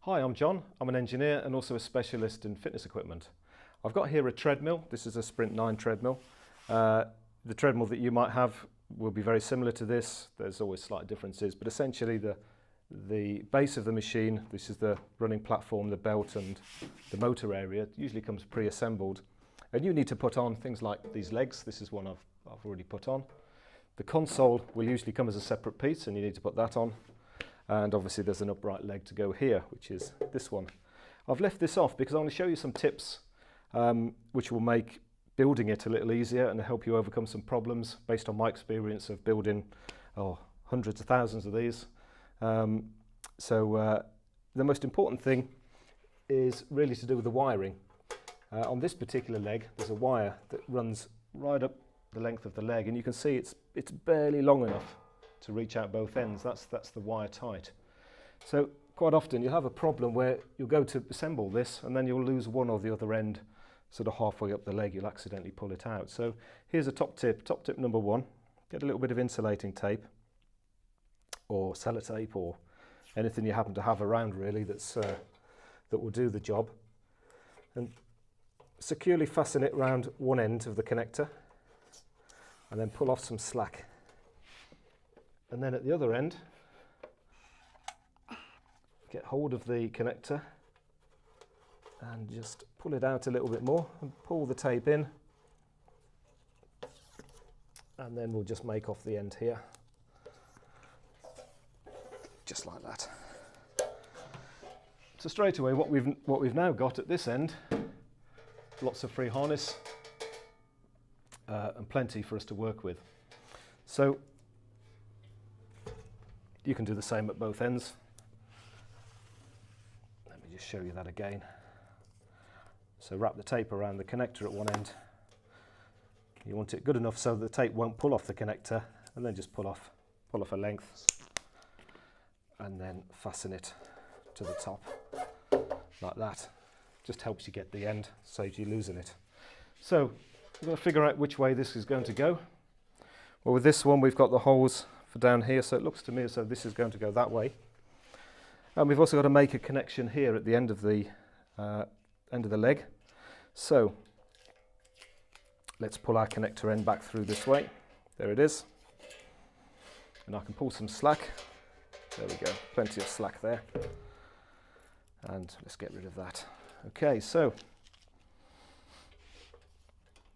Hi, I'm John. I'm an engineer and also a specialist in fitness equipment. I've got here a treadmill. This is a Sprint 9 treadmill. The treadmill that you might have will be very similar to this. There's always slight differences, but essentially the base of the machine, this is the running platform, the belt and the motor area, usually comes pre-assembled. And you need to put on things like these legs. This is one I've already put on. The console will usually come as a separate piece and you need to put that on. And obviously there's an upright leg to go here, which is this one. I've left this off because I want to show you some tips which will make building it a little easier and help you overcome some problems based on my experience of building hundreds of thousands of these. The most important thing is really to do with the wiring. On this particular leg there's a wire that runs right up the length of the leg, and you can see it's barely long enough to reach out both ends. That's the wire tight. So quite often you'll have a problem where you'll go to assemble this and then you'll lose one or the other end sort of halfway up the leg. You'll accidentally pull it out. So here's a top tip. Top tip number one: get a little bit of insulating tape or sellotape or anything you happen to have around really that will do the job, and securely fasten it around one end of the connector and then pull off some slack. And then at the other end, get hold of the connector and just pull it out a little bit more and pull the tape in, and then we'll just make off the end here, just like that. So straight away what we've now got at this end, lots of free harness and plenty for us to work with. So you can do the same at both ends. Let me just show you that again. So wrap the tape around the connector at one end. You want it good enough so the tape won't pull off the connector, and then just pull off a length and then fasten it to the top like that. Just helps you get the end, saves you losing it. So we've got to figure out which way this is going to go. Well, with this one we've got the holes for down here, so it looks to me as though this is going to go that way. And we've also got to make a connection here at the end of the leg. So let's pull our connector end back through this way. There it is. And I can pull some slack. There we go, plenty of slack there. And let's get rid of that. Okay, so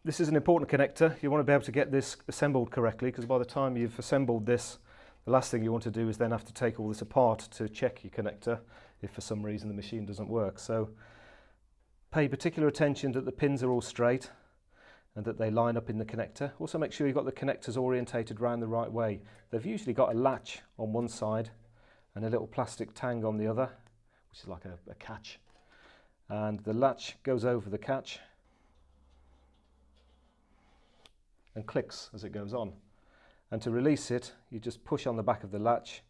this is an important connector. You want to be able to get this assembled correctly, because by the time you've assembled this, the last thing you want to do is then have to take all this apart to check your connector if for some reason the machine doesn't work. So pay particular attention that the pins are all straight and that they line up in the connector. Also make sure you've got the connectors orientated round the right way. They've usually got a latch on one side and a little plastic tang on the other, which is like a catch. And the latch goes over the catch and clicks as it goes on. And to release it, you just push on the back of the latch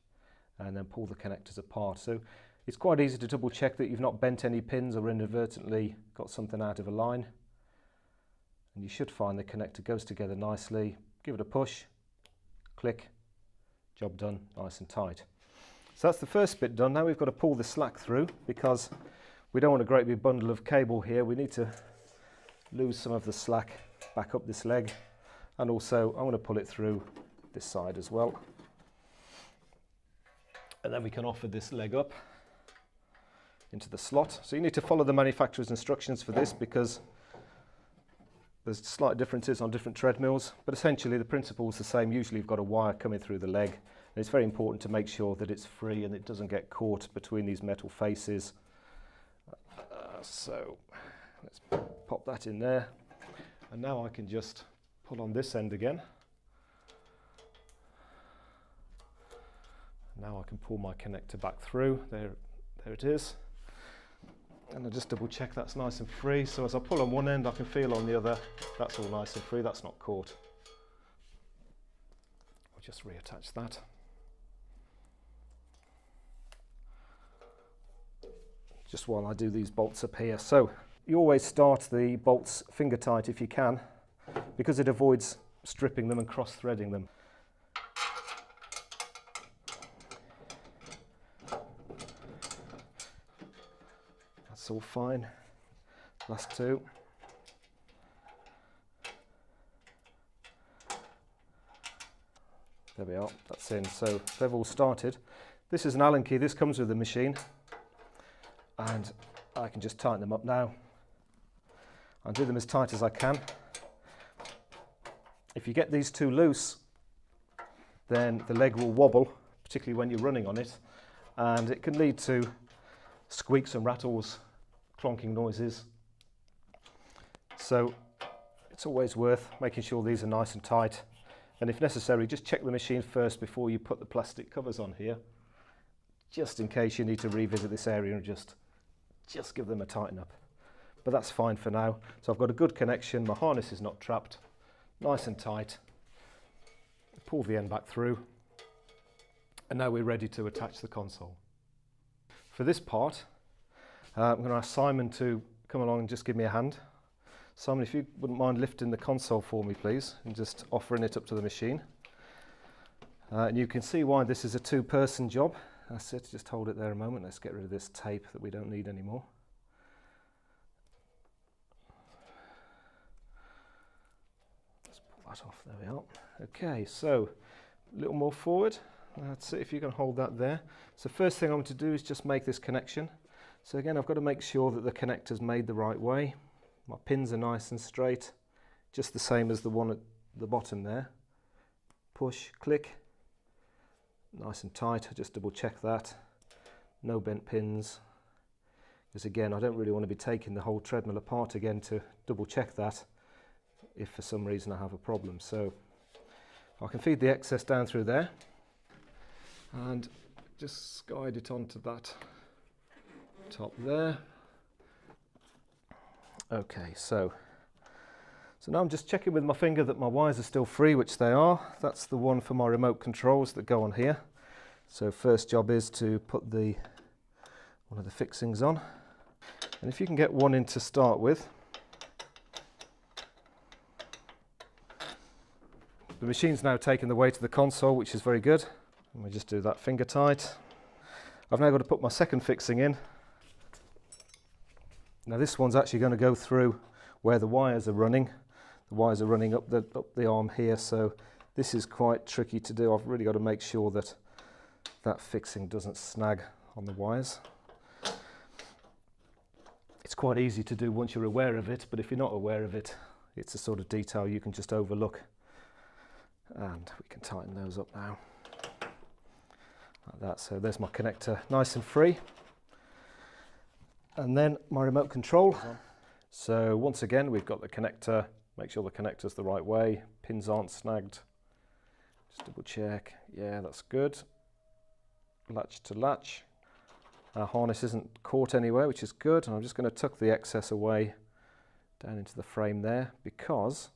and then pull the connectors apart. So it's quite easy to double check that you've not bent any pins or inadvertently got something out of a line. And you should find the connector goes together nicely. Give it a push, click, job done, nice and tight. So that's the first bit done. Now we've got to pull the slack through, because we don't want a great big bundle of cable here. We need to lose some of the slack back up this leg, and also I'm going to pull it through this side as well. And then we can offer this leg up into the slot. So you need to follow the manufacturer's instructions for this, because there's slight differences on different treadmills, but essentially the principle is the same. Usually you've got a wire coming through the leg, and it's very important to make sure that it's free and it doesn't get caught between these metal faces. So let's pop that in there, and now I can just pull on this end again. Now I can pull my connector back through. There it is. And I'll just double check that's nice and free. So as I pull on one end, I can feel on the other, that's all nice and free, that's not caught. I'll just reattach that. Just while I do these bolts up here. So you always start the bolts finger tight if you can, because it avoids stripping them and cross-threading them. It's all fine. Last two. There we are, that's in. So they've all started. This is an Allen key, this comes with the machine. And I can just tighten them up now. I'll do them as tight as I can. If you get these too loose, then the leg will wobble, particularly when you're running on it. And it can lead to squeaks and rattles, clonking noises. So it's always worth making sure these are nice and tight. And if necessary, just check the machine first before you put the plastic covers on here, just in case you need to revisit this area and just give them a tighten up. But that's fine for now. So I've got a good connection, my harness is not trapped, nice and tight. Pull the end back through, and now we're ready to attach the console. For this part, I'm going to ask Simon to come along and just give me a hand. Simon, if you wouldn't mind lifting the console for me, please, and just offering it up to the machine. And you can see why this is a two-person job. That's it, just hold it there a moment. Let's get rid of this tape that we don't need anymore. Let's pull that off, there we are. Okay, so a little more forward. That's it, if you can hold that there. So first thing I want to do is just make this connection. So again, I've got to make sure that the connector's made the right way. My pins are nice and straight, just the same as the one at the bottom there. Push, click, nice and tight. I just double check that. No bent pins, because again, I don't really want to be taking the whole treadmill apart again to double check that if for some reason I have a problem. So I can feed the excess down through there and just guide it onto that top there. Okay, so now I'm just checking with my finger that my wires are still free, which they are. That's the one for my remote controls that go on here. So first job is to put one of the fixings on. And if you can get one in to start with. The machine's now taken the weight of the console, which is very good. And we just do that finger tight. I've now got to put my second fixing in. Now this one's actually going to go through where the wires are running. The wires are running up the arm here, so this is quite tricky to do. I've really got to make sure that that fixing doesn't snag on the wires. It's quite easy to do once you're aware of it, but if you're not aware of it, it's a sort of detail you can just overlook. And we can tighten those up now. Like that, so there's my connector nice and free. And then my remote control. So once again, we've got the connector. Make sure the connector's the right way. Pins aren't snagged. Just double check. Yeah, that's good. Latch to latch. Our harness isn't caught anywhere, which is good. And I'm just going to tuck the excess away down into the frame there, because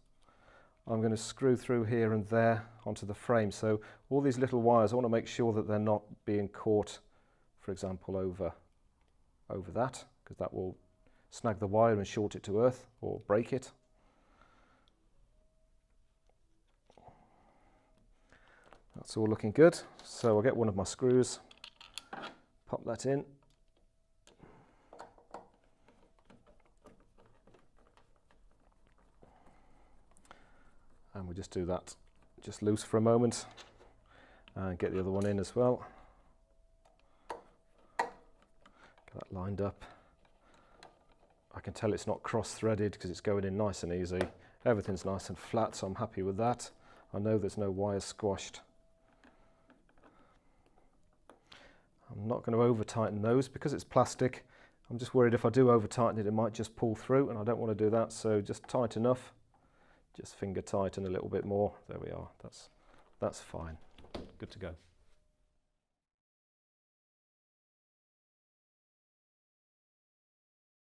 I'm going to screw through here and there onto the frame. So all these little wires, I want to make sure that they're not being caught, for example, over that, because that will snag the wire and short it to earth or break it. That's all looking good. So I'll get one of my screws, pop that in. And we'll just do that just loose for a moment and get the other one in as well. Get that lined up. I can tell it's not cross-threaded because it's going in nice and easy. Everything's nice and flat, so I'm happy with that. I know there's no wires squashed. I'm not going to over tighten those because it's plastic. I'm just worried if I do over tighten it, it might just pull through, and I don't want to do that, so just tight enough. Just finger tighten a little bit more. There we are. That's fine. Good to go.